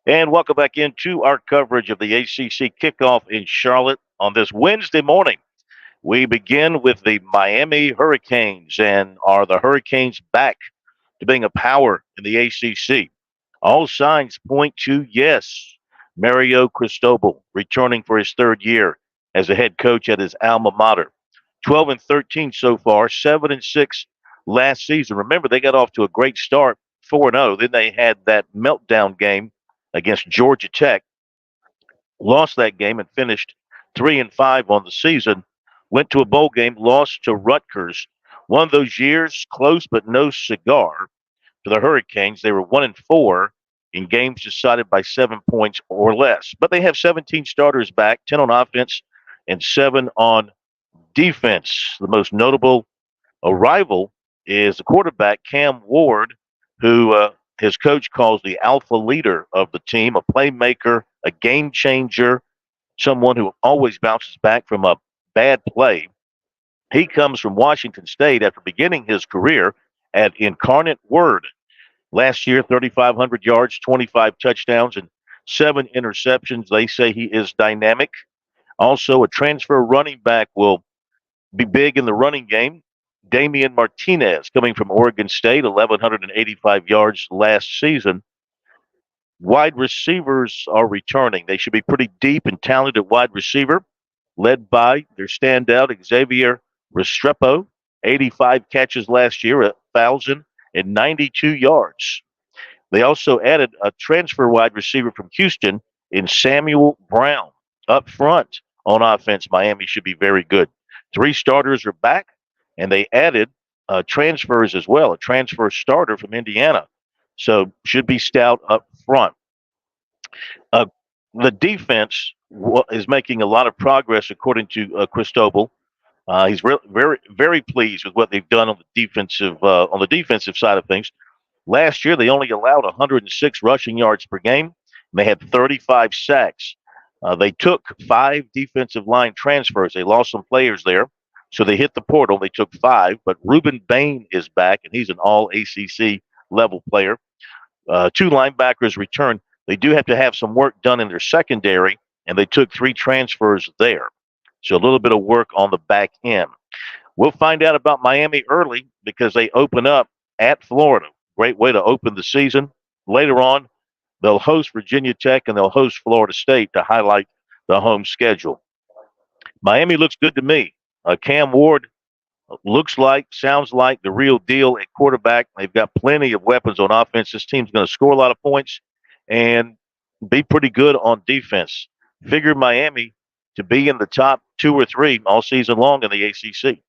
And welcome back into our coverage of the ACC kickoff in Charlotte on this Wednesday morning. We begin with the Miami Hurricanes. And are the Hurricanes back to being a power in the ACC? All signs point to yes. Mario Cristobal returning for his third year as a head coach at his alma mater. 12 and 13 so far, 7 and 6 last season. Remember, they got off to a great start, 4 and 0. Then they had that meltdown game against Georgia Tech, lost that game and finished 3 and 5 on the season. Went to a bowl game, lost to Rutgers. One of those years, close but no cigar for the Hurricanes. They were 1 and 4 in games decided by 7 points or less. But they have 17 starters back, 10 on offense and 7 on defense. The most notable arrival is the quarterback, Cam Ward, who his coach calls the alpha leader of the team, a playmaker, a game changer, someone who always bounces back from a bad play. He comes from Washington State after beginning his career at Incarnate Word. Last year, 3,500 yards, 25 touchdowns, and 7 interceptions. They say he is dynamic. Also, a transfer running back will be big in the running game. Damian Martinez, coming from Oregon State, 1,185 yards last season. Wide receivers are returning. They should be pretty deep and talented wide receiver, led by their standout Xavier Restrepo, 85 catches last year, 1,092 yards. They also added a transfer wide receiver from Houston in Samuel Brown. Up front on offense, Miami should be very good. 3 starters are back, and they added transfers as well, a transfer starter from Indiana. So should be stout up front. Uh, the defense is making a lot of progress, according to Cristobal. He's very, very pleased with what they've done on the defensive side of things. Last year, they only allowed 106 rushing yards per game. And they had 35 sacks. They took 5 defensive line transfers. They lost some players there, so they hit the portal. They took 5, but Ruben Bain is back, and he's an all ACC level player. 2 linebackers return. They do have to have some work done in their secondary, and they took 3 transfers there. So a little bit of work on the back end. We'll find out about Miami early because they open up at Florida. Great way to open the season. Later on, they'll host Virginia Tech and they'll host Florida State to highlight the home schedule. Miami looks good to me. Cam Ward looks like, sounds like the real deal at quarterback. They've got plenty of weapons on offense. This team's going to score a lot of points and be pretty good on defense. Figure Miami to be in the top 2 or 3 all season long in the ACC.